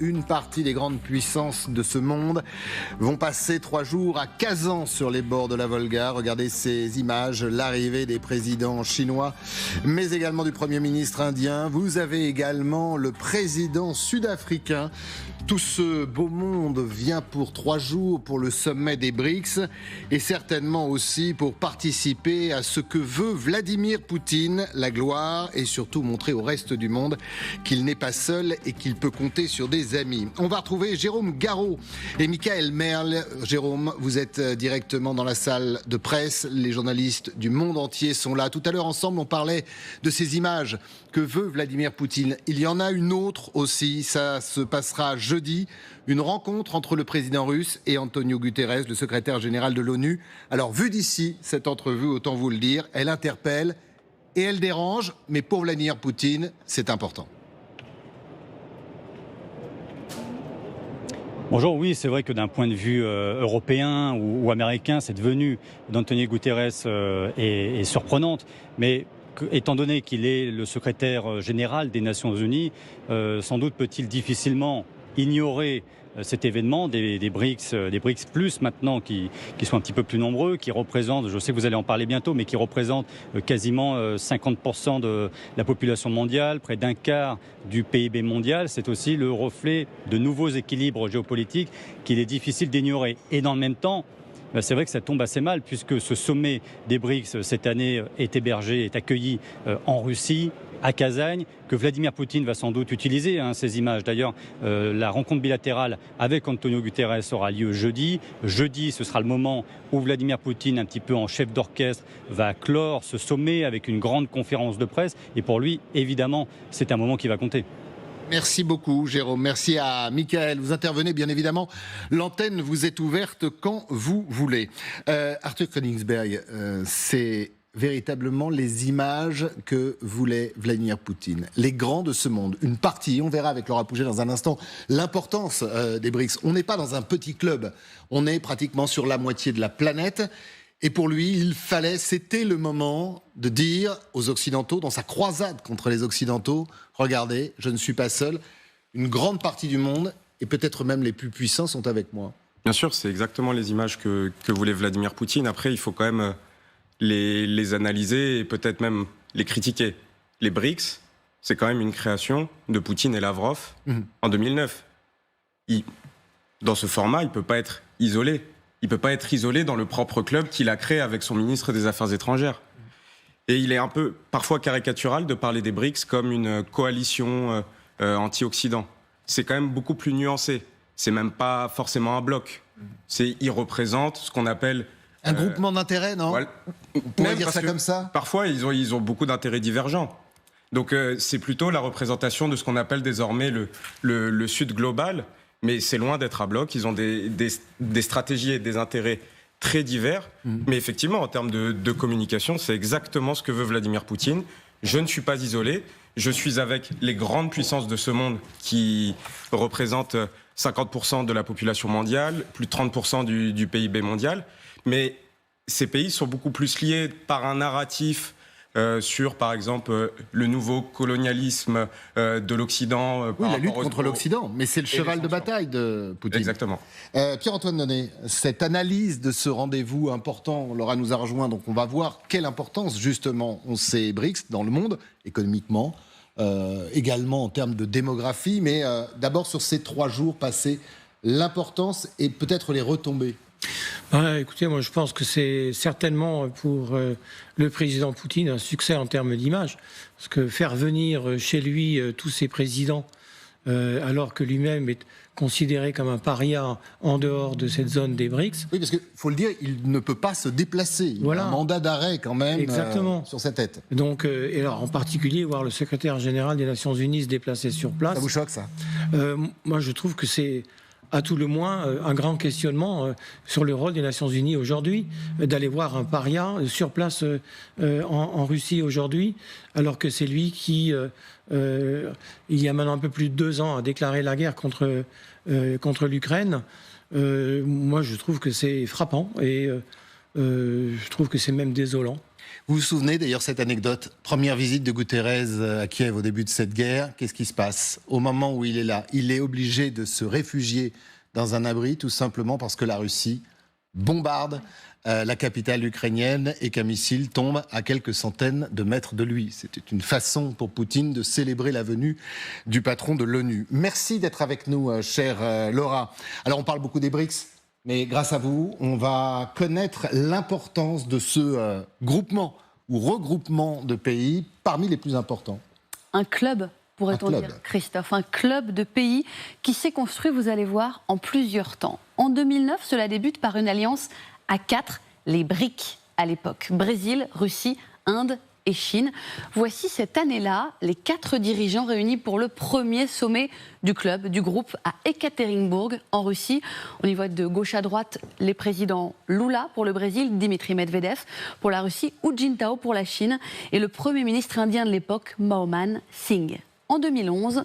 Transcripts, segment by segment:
Une partie des grandes puissances de ce monde vont passer 3 jours à Kazan sur les bords de la Volga. Regardez ces images, l'arrivée des présidents chinois, mais également du Premier ministre indien. Vous avez également le président sud-africain. Tout ce beau monde vient pour 3 jours pour le sommet des BRICS et certainement aussi pour participer à ce que veut Vladimir Poutine, la gloire, et surtout montrer au reste du monde qu'il n'est pas seul et qu'il peut compter sur des amis. On va retrouver Jérôme Garraud et Michael Merle. Jérôme, vous êtes directement dans la salle de presse. Les journalistes du monde entier sont là. Tout à l'heure, ensemble, on parlait de ces images que veut Vladimir Poutine. Il y en a une autre aussi. Ça se passera jeudi. Une rencontre entre le président russe et Antonio Guterres, le secrétaire général de l'ONU. Alors, vu d'ici, cette entrevue, autant vous le dire, elle interpelle et elle dérange. Mais pour Vladimir Poutine, c'est important. Bonjour, oui, c'est vrai que d'un point de vue européen ou américain, cette venue d'Antonio Guterres est surprenante. Mais étant donné qu'il est le secrétaire général des Nations Unies, sans doute peut-il difficilement ignorer cet événement des BRICS plus maintenant qui sont un petit peu plus nombreux, qui représentent, je sais que vous allez en parler bientôt, mais qui représentent quasiment 50% de la population mondiale, près d'un quart du PIB mondial. C'est aussi le reflet de nouveaux équilibres géopolitiques qu'il est difficile d'ignorer. Et dans le même temps, c'est vrai que ça tombe assez mal puisque ce sommet des BRICS cette année est accueilli en Russie, à Kazan, que Vladimir Poutine va sans doute utiliser ces images. D'ailleurs, la rencontre bilatérale avec Antonio Guterres aura lieu jeudi. Jeudi, ce sera le moment où Vladimir Poutine, un petit peu en chef d'orchestre, va clore ce sommet avec une grande conférence de presse. Et pour lui, évidemment, c'est un moment qui va compter. Merci beaucoup, Jérôme. Merci à Michael. Vous intervenez, bien évidemment. L'antenne vous est ouverte quand vous voulez. Arthur Königsberg, c'est véritablement les images que voulait Vladimir Poutine. Les grands de ce monde, une partie, on verra avec Laura Pouget dans un instant, l'importance des BRICS. On n'est pas dans un petit club, on est pratiquement sur la moitié de la planète. Et pour lui, c'était le moment de dire aux Occidentaux, dans sa croisade contre les Occidentaux, regardez, je ne suis pas seul, une grande partie du monde, et peut-être même les plus puissants, sont avec moi. Bien sûr, c'est exactement les images que voulait Vladimir Poutine. Après, il faut quand même les analyser et peut-être même les critiquer. Les BRICS, c'est quand même une création de Poutine et Lavrov en 2009. Dans ce format, il ne peut pas être isolé. Il ne peut pas être isolé dans le propre club qu'il a créé avec son ministre des Affaires étrangères. Et il est un peu, parfois caricatural, de parler des BRICS comme une coalition anti-Occident. C'est quand même beaucoup plus nuancé. C'est même pas forcément un bloc. Il représente ce qu'on appelle... un groupement d'intérêts, non? Ouais, on pourrait dire ça comme ça? Parfois, ils ont beaucoup d'intérêts divergents. Donc c'est plutôt la représentation de ce qu'on appelle désormais le Sud global. Mais c'est loin d'être un bloc. Ils ont des stratégies et des intérêts très divers. Mais effectivement, en termes de communication, c'est exactement ce que veut Vladimir Poutine. Je ne suis pas isolé. Je suis avec les grandes puissances de ce monde qui représentent 50% de la population mondiale, plus de 30% du PIB mondial. Mais ces pays sont beaucoup plus liés par un narratif sur, par exemple, le nouveau colonialisme de l'Occident. Oui, la lutte contre l'Occident, mais c'est le cheval de bataille de Poutine. Exactement. Pierre-Antoine Donnet, cette analyse de ce rendez-vous important, Laura nous a rejoint, donc on va voir quelle importance, justement, ont ces BRICS dans le monde, économiquement, également en termes de démographie, mais d'abord sur ces 3 jours passés, l'importance et peut-être les retombées. Écoutez, moi je pense que c'est certainement pour le président Poutine un succès en termes d'image. Parce que faire venir chez lui tous ces présidents, alors que lui-même est considéré comme un paria en dehors de cette zone des BRICS. Oui, parce qu'il faut le dire, il ne peut pas se déplacer. Il a un mandat d'arrêt quand même sur sa tête. Donc, et alors en particulier, voir le secrétaire général des Nations Unies se déplacer sur place. Ça vous choque, ça? Moi je trouve que c'est à tout le moins un grand questionnement sur le rôle des Nations Unies aujourd'hui, d'aller voir un paria sur place en Russie aujourd'hui, alors que c'est lui qui, il y a maintenant un peu plus de 2 ans, a déclaré la guerre contre l'Ukraine. Moi, je trouve que c'est frappant et je trouve que c'est même désolant. Vous vous souvenez d'ailleurs cette anecdote, première visite de Guterres à Kiev au début de cette guerre, qu'est-ce qui se passe? Au moment où il est là, il est obligé de se réfugier dans un abri tout simplement parce que la Russie bombarde la capitale ukrainienne et qu'un missile tombe à quelques centaines de mètres de lui. C'était une façon pour Poutine de célébrer la venue du patron de l'ONU. Merci d'être avec nous, chère Laura. Alors on parle beaucoup des BRICS, mais grâce à vous, on va connaître l'importance de ce groupement ou regroupement de pays parmi les plus importants. Un club, pourrait-on dire, Christophe, un club de pays qui s'est construit, vous allez voir, en plusieurs temps. En 2009, cela débute par une alliance à 4, les BRIC à l'époque. Brésil, Russie, Inde et Chine. Voici cette année-là les 4 dirigeants réunis pour le premier sommet du club, du groupe à Ekaterinbourg, en Russie. On y voit de gauche à droite les présidents Lula pour le Brésil, Dimitri Medvedev pour la Russie, Hu Jintao pour la Chine et le premier ministre indien de l'époque, Manmohan Singh. En 2011,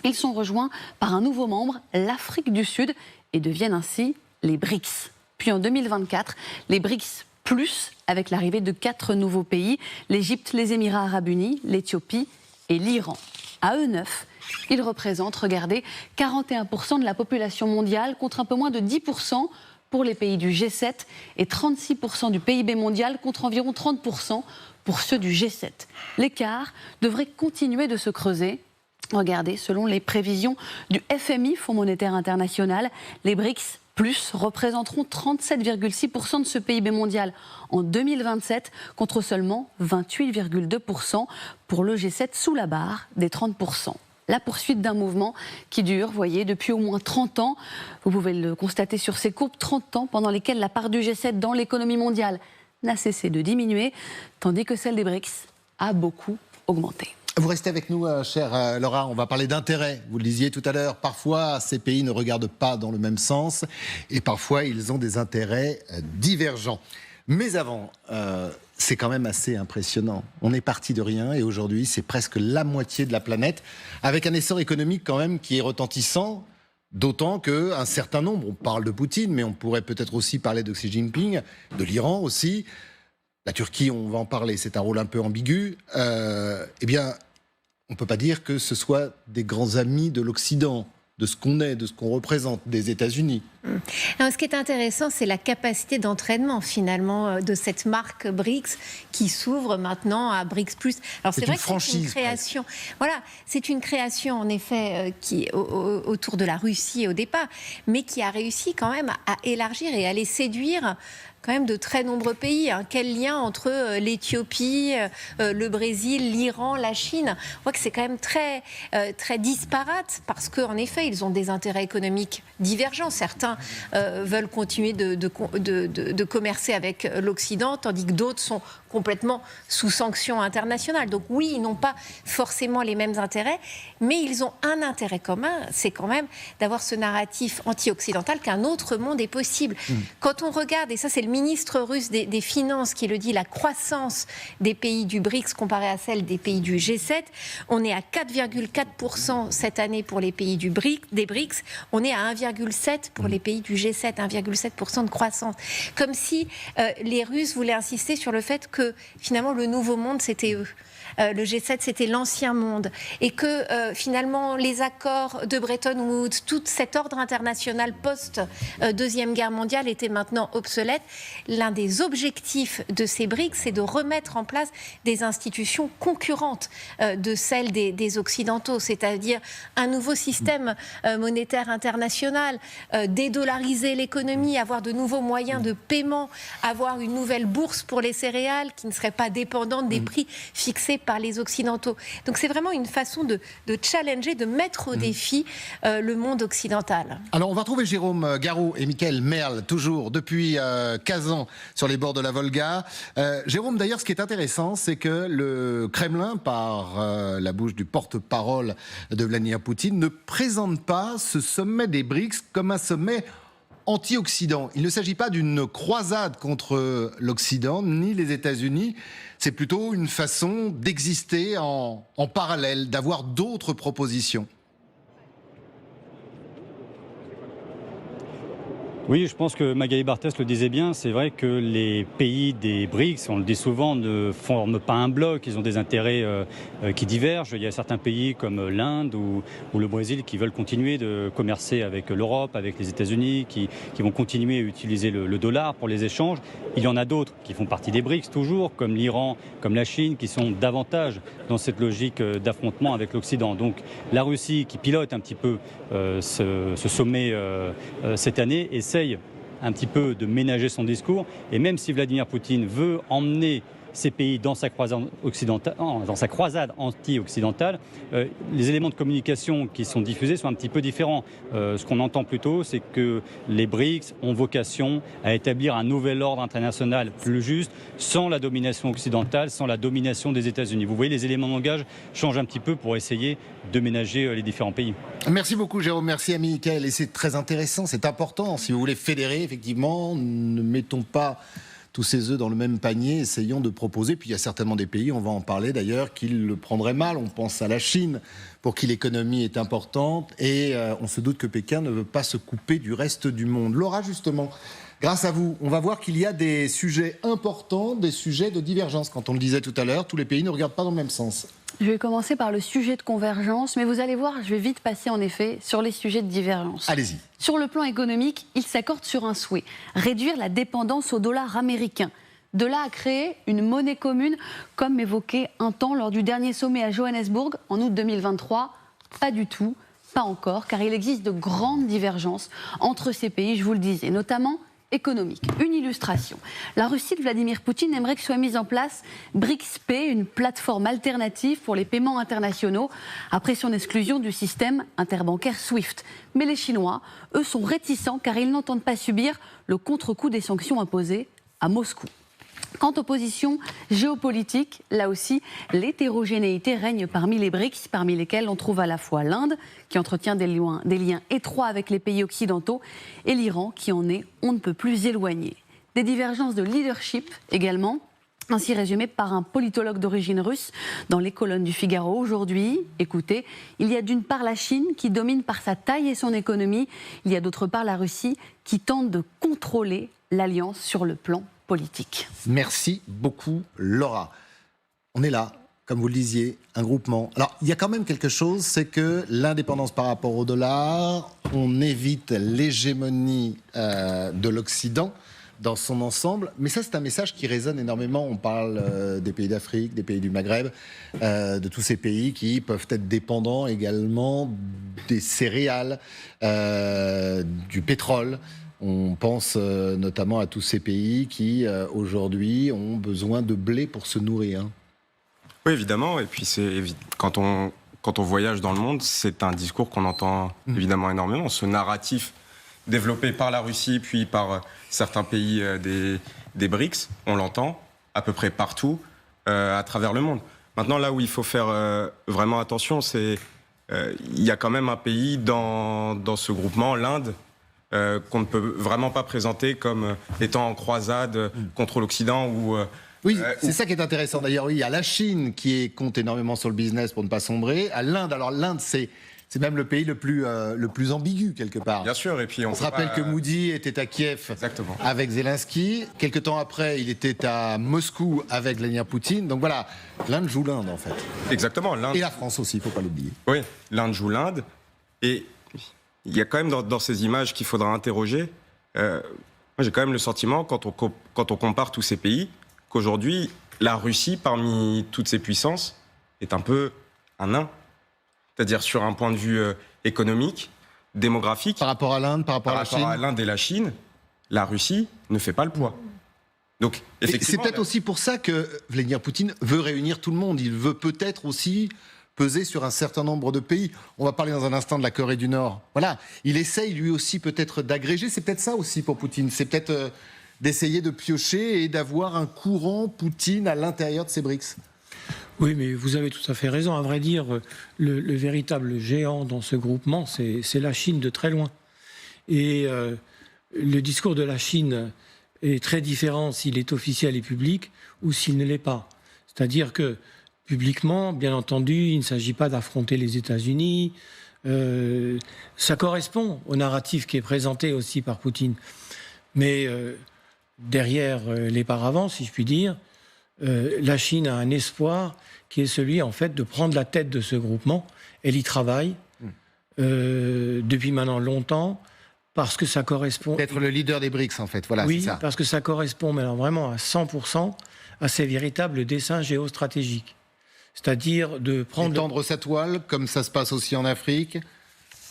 ils sont rejoints par un nouveau membre, l'Afrique du Sud, et deviennent ainsi les BRICS. Puis en 2024, les BRICS+, avec l'arrivée de 4 nouveaux pays, l'Égypte, les Émirats arabes unis, l'Éthiopie et l'Iran. À eux 9, ils représentent, regardez, 41% de la population mondiale contre un peu moins de 10% pour les pays du G7 et 36% du PIB mondial contre environ 30% pour ceux du G7. L'écart devrait continuer de se creuser. Regardez, selon les prévisions du FMI, Fonds monétaire international, les BRICS représenteront 37,6% de ce PIB mondial en 2027 contre seulement 28,2% pour le G7 sous la barre des 30%. La poursuite d'un mouvement qui dure, voyez, depuis au moins 30 ans. Vous pouvez le constater sur ces courbes, 30 ans pendant lesquels la part du G7 dans l'économie mondiale n'a cessé de diminuer, tandis que celle des BRICS a beaucoup augmenté. Vous restez avec nous, chère Laura, on va parler d'intérêt. Vous le disiez tout à l'heure, parfois ces pays ne regardent pas dans le même sens et parfois ils ont des intérêts divergents. Mais avant, c'est quand même assez impressionnant. On est parti de rien et aujourd'hui c'est presque la moitié de la planète avec un essor économique quand même qui est retentissant. D'autant qu'un certain nombre, on parle de Poutine, mais on pourrait peut-être aussi parler de Xi Jinping, de l'Iran aussi. La Turquie, on va en parler, c'est un rôle un peu ambigu. Eh bien, on ne peut pas dire que ce soit des grands amis de l'Occident, de ce qu'on est, de ce qu'on représente, des États-Unis. Alors, ce qui est intéressant, c'est la capacité d'entraînement finalement de cette marque BRICS qui s'ouvre maintenant à BRICS+. Alors c'est vrai que c'est une création. Presque. Voilà, c'est une création en effet qui autour de la Russie au départ, mais qui a réussi quand même à élargir et à les séduire. Quand même de très nombreux pays. Quel lien entre l'Éthiopie, le Brésil, l'Iran, la Chine? On voit que c'est quand même très, très disparate parce qu'en effet, ils ont des intérêts économiques divergents. Certains veulent continuer de commercer avec l'Occident, tandis que d'autres sont complètement sous sanctions internationales. Donc oui, ils n'ont pas forcément les mêmes intérêts, mais ils ont un intérêt commun, c'est quand même d'avoir ce narratif anti-occidental qu'un autre monde est possible. Quand on regarde, et ça c'est le ministre russe des Finances qui le dit, la croissance des pays du BRICS comparée à celle des pays du G7, on est à 4,4% cette année pour les pays des BRICS, on est à 1,7% pour les pays du G7, 1,7% de croissance. Comme si les Russes voulaient insister sur le fait que finalement le nouveau monde c'était eux. Le G7 c'était l'ancien monde et que finalement les accords de Bretton Woods, tout cet ordre international post-Deuxième Guerre mondiale était maintenant obsolète. L'un des objectifs de ces BRICS c'est de remettre en place des institutions concurrentes de celles des Occidentaux, c'est-à-dire un nouveau système monétaire international, dédollariser l'économie, avoir de nouveaux moyens de paiement, avoir une nouvelle bourse pour les céréales qui ne serait pas dépendante des prix fixés par les Occidentaux. Donc c'est vraiment une façon de challenger, de mettre au défi le monde occidental. Alors on va retrouver Jérôme Garraud et Michael Merle, toujours depuis Kazan, sur les bords de la Volga. Jérôme, d'ailleurs, ce qui est intéressant, c'est que le Kremlin, par la bouche du porte-parole de Vladimir Poutine, ne présente pas ce sommet des BRICS comme un sommet anti-Occident. Il ne s'agit pas d'une croisade contre l'Occident ni les États-Unis. C'est plutôt une façon d'exister en parallèle, d'avoir d'autres propositions. Oui, je pense que Magali Barthès le disait bien. C'est vrai que les pays des BRICS, on le dit souvent, ne forment pas un bloc. Ils ont des intérêts qui divergent. Il y a certains pays comme l'Inde ou le Brésil qui veulent continuer de commercer avec l'Europe, avec les États-Unis, qui vont continuer à utiliser le dollar pour les échanges. Il y en a d'autres qui font partie des BRICS toujours, comme l'Iran, comme la Chine, qui sont davantage dans cette logique d'affrontement avec l'Occident. Donc la Russie, qui pilote un petit peu ce sommet cette année, essaye un petit peu de ménager son discours. Et même si Vladimir Poutine veut emmener ces pays dans sa croisade anti-occidentale, les éléments de communication qui sont diffusés sont un petit peu différents. Ce qu'on entend plutôt, c'est que les BRICS ont vocation à établir un nouvel ordre international plus juste, sans la domination occidentale, sans la domination des États-Unis. Vous voyez, les éléments de langage changent un petit peu pour essayer de ménager les différents pays. Merci beaucoup Jérôme, merci à Mickaël. Et c'est très intéressant, c'est important. Si vous voulez fédérer, effectivement, ne mettons pas tous ces œufs dans le même panier, essayons de proposer. Puis il y a certainement des pays, on va en parler d'ailleurs, qui le prendraient mal. On pense à la Chine, pour qui l'économie est importante. Et on se doute que Pékin ne veut pas se couper du reste du monde. Laura, justement, grâce à vous, on va voir qu'il y a des sujets importants, des sujets de divergence. Quand on le disait tout à l'heure, tous les pays ne regardent pas dans le même sens. Je vais commencer par le sujet de convergence, mais vous allez voir, je vais vite passer en effet sur les sujets de divergence. Allez-y. Sur le plan économique, ils s'accordent sur un souhait, réduire la dépendance au dollar américain. De là à créer une monnaie commune, comme évoqué un temps lors du dernier sommet à Johannesburg en août 2023. Pas du tout, pas encore, car il existe de grandes divergences entre ces pays, je vous le disais, notamment économique. Une illustration. La Russie de Vladimir Poutine aimerait que soit mise en place BRICS-P, une plateforme alternative pour les paiements internationaux, après son exclusion du système interbancaire SWIFT. Mais les Chinois, eux, sont réticents car ils n'entendent pas subir le contre-coup des sanctions imposées à Moscou. Quant aux positions géopolitiques, là aussi, l'hétérogénéité règne parmi les BRICS, parmi lesquels on trouve à la fois l'Inde, qui entretient des liens étroits avec les pays occidentaux, et l'Iran, qui en est on ne peut plus éloigné. Des divergences de leadership également, ainsi résumées par un politologue d'origine russe dans les colonnes du Figaro aujourd'hui. Écoutez, il y a d'une part la Chine qui domine par sa taille et son économie, il y a d'autre part la Russie qui tente de contrôler l'alliance sur le plan politique. Merci beaucoup Laura. On est là, comme vous le disiez, un groupement. Alors, il y a quand même quelque chose, c'est que l'indépendance par rapport au dollar, on évite l'hégémonie de l'Occident dans son ensemble. Mais ça, c'est un message qui résonne énormément. On parle des pays d'Afrique, des pays du Maghreb, de tous ces pays qui peuvent être dépendants également des céréales, du pétrole. On pense notamment à tous ces pays qui, aujourd'hui, ont besoin de blé pour se nourrir. Oui, évidemment. Et puis, quand on voyage dans le monde, c'est un discours qu'on entend évidemment énormément. Ce narratif développé par la Russie, puis par certains pays des BRICS, on l'entend à peu près partout à travers le monde. Maintenant, là où il faut faire vraiment attention, c'est il y a quand même un pays dans ce groupement, l'Inde, qu'on ne peut vraiment pas présenter comme étant en croisade contre l'Occident ou... Oui, c'est ça qui est intéressant. D'ailleurs, oui, il y a la Chine qui compte énormément sur le business pour ne pas sombrer. À l'Inde, alors l'Inde, c'est même le pays le plus ambigu, quelque part. Bien sûr, et puis on se rappelle que Modi était à Kiev avec Zelensky. Quelque temps après, il était à Moscou avec Vladimir Poutine. Donc voilà, l'Inde joue l'Inde, en fait. Exactement. Et la France aussi, il ne faut pas l'oublier. Oui, l'Inde joue l'Inde. Et il y a quand même dans ces images qu'il faudra interroger. Moi, j'ai quand même le sentiment, quand on compare tous ces pays, qu'aujourd'hui, la Russie, parmi toutes ces puissances, est un peu un nain. C'est-à-dire sur un point de vue économique, démographique. Par rapport à l'Inde, par rapport à l'Inde et la Chine, la Russie ne fait pas le poids. Donc, effectivement, c'est peut-être aussi pour ça que Vladimir Poutine veut réunir tout le monde. Il veut peut-être aussi peser sur un certain nombre de pays. On va parler dans un instant de la Corée du Nord. Voilà, il essaye lui aussi peut-être d'agréger. C'est peut-être ça aussi pour Poutine. C'est peut-être d'essayer de piocher et d'avoir un courant Poutine à l'intérieur de ces BRICS. Oui, mais vous avez tout à fait raison. À vrai dire, le véritable géant dans ce groupement, c'est la Chine de très loin. Et le discours de la Chine est très différent s'il est officiel et public ou s'il ne l'est pas. C'est-à-dire que publiquement, bien entendu, il ne s'agit pas d'affronter les États-Unis, Ça correspond au narratif qui est présenté aussi par Poutine. Mais derrière les paravents, si je puis dire, la Chine a un espoir qui est celui, en fait, de prendre la tête de ce groupement. Elle y travaille depuis maintenant longtemps, parce que ça correspond... D'être le leader des BRICS, en fait. Voilà, oui, c'est ça. Parce que ça correspond maintenant vraiment à 100% à ses véritables desseins géostratégiques. C'est-à-dire de prendre... Étendre sa toile, comme ça se passe aussi en Afrique,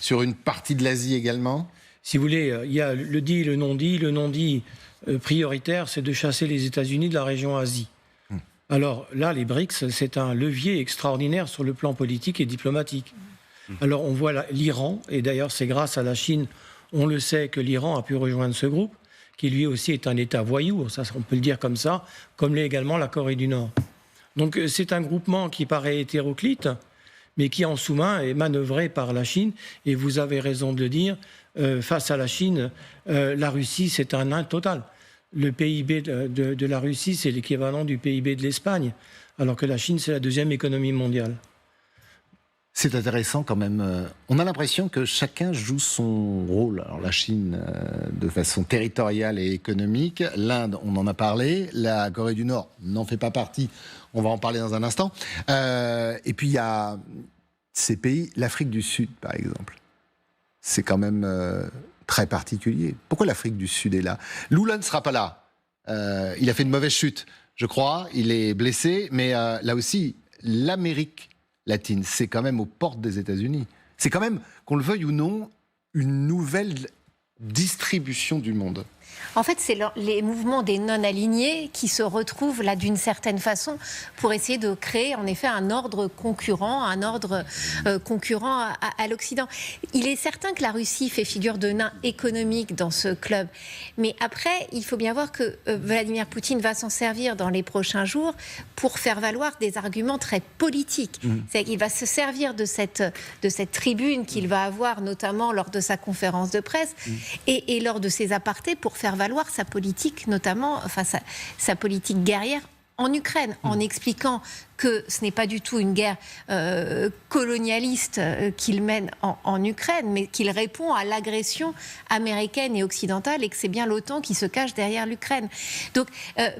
sur une partie de l'Asie également. Si vous voulez, il y a le dit et le non-dit. Le non-dit prioritaire, c'est de chasser les États-Unis de la région Asie. Alors là, les BRICS, c'est un levier extraordinaire sur le plan politique et diplomatique. Alors on voit l'Iran, et d'ailleurs c'est grâce à la Chine, on le sait, que l'Iran a pu rejoindre ce groupe, qui lui aussi est un État voyou, ça, on peut le dire comme ça, comme l'est également la Corée du Nord. Donc c'est un groupement qui paraît hétéroclite, mais qui en sous-main est manœuvré par la Chine. Et vous avez raison de le dire, face à la Chine, la Russie, c'est un nain total. Le PIB de la Russie, c'est l'équivalent du PIB de l'Espagne, alors que la Chine, c'est la deuxième économie mondiale. C'est intéressant quand même. On a l'impression que chacun joue son rôle. Alors la Chine de façon territoriale et économique, l'Inde, on en a parlé, la Corée du Nord n'en fait pas partie, on va en parler dans un instant. Et puis il y a ces pays, l'Afrique du Sud par exemple. C'est quand même très particulier. Pourquoi l'Afrique du Sud est là? Lula ne sera pas là. Il a fait une mauvaise chute, je crois, il est blessé, mais là aussi, l'Amérique latine, c'est quand même aux portes des États-Unis. C'est quand même, qu'on le veuille ou non, une nouvelle distribution du monde. En fait, c'est les mouvements des non-alignés qui se retrouvent là d'une certaine façon pour essayer de créer en effet un ordre concurrent à l'Occident. Il est certain que la Russie fait figure de nain économique dans ce club. Mais après, il faut bien voir que Vladimir Poutine va s'en servir dans les prochains jours pour faire valoir des arguments très politiques. C'est-à-dire qu'il va se servir de cette tribune qu'il va avoir notamment lors de sa conférence de presse et lors de ses apartés pour faire valoir sa politique, notamment sa politique guerrière en Ukraine, en expliquant que ce n'est pas du tout une guerre colonialiste qu'il mène en Ukraine, mais qu'il répond à l'agression américaine et occidentale et que c'est bien l'OTAN qui se cache derrière l'Ukraine. Donc,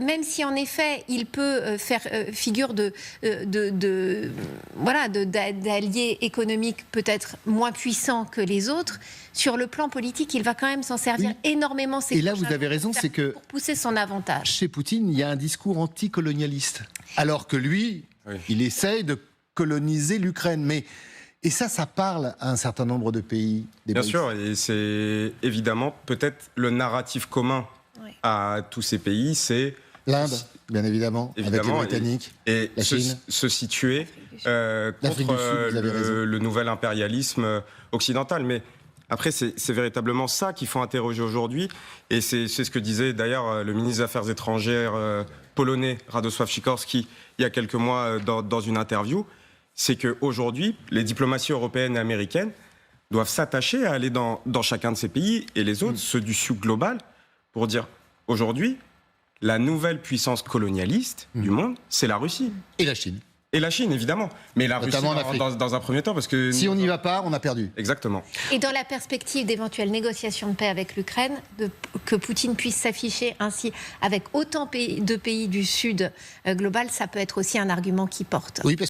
même si en effet il peut faire figure d'allié économique peut-être moins puissant que les autres, sur le plan politique, il va quand même s'en servir énormément. Et là, vous avez raison, c'est que pour pousser son avantage. Chez Poutine, il y a un discours anticolonialiste, alors que lui, il essaye de coloniser l'Ukraine. Et ça parle à un certain nombre de pays. Bien sûr, et c'est évidemment peut-être le narratif commun à tous ces pays, c'est l'Inde, bien évidemment, avec les Britanniques, et la Chine. se situer contre le nouvel impérialisme occidental. Mais après, c'est véritablement ça qu'il faut interroger aujourd'hui. Et c'est ce que disait d'ailleurs le ministre des Affaires étrangères polonais, Radosław Sikorski, il y a quelques mois dans une interview. C'est qu'aujourd'hui, les diplomaties européennes et américaines doivent s'attacher à aller dans chacun de ces pays et les autres, ceux du Sud global, pour dire aujourd'hui, la nouvelle puissance colonialiste du monde, c'est la Russie. Et la Chine. Et la Chine, évidemment. Mais la Russie, dans un premier temps, parce que... Si on n'y va pas, on a perdu. Exactement. Et dans la perspective d'éventuelles négociations de paix avec l'Ukraine, que Poutine puisse s'afficher ainsi avec autant de pays du Sud global, ça peut être aussi un argument qui porte. Oui,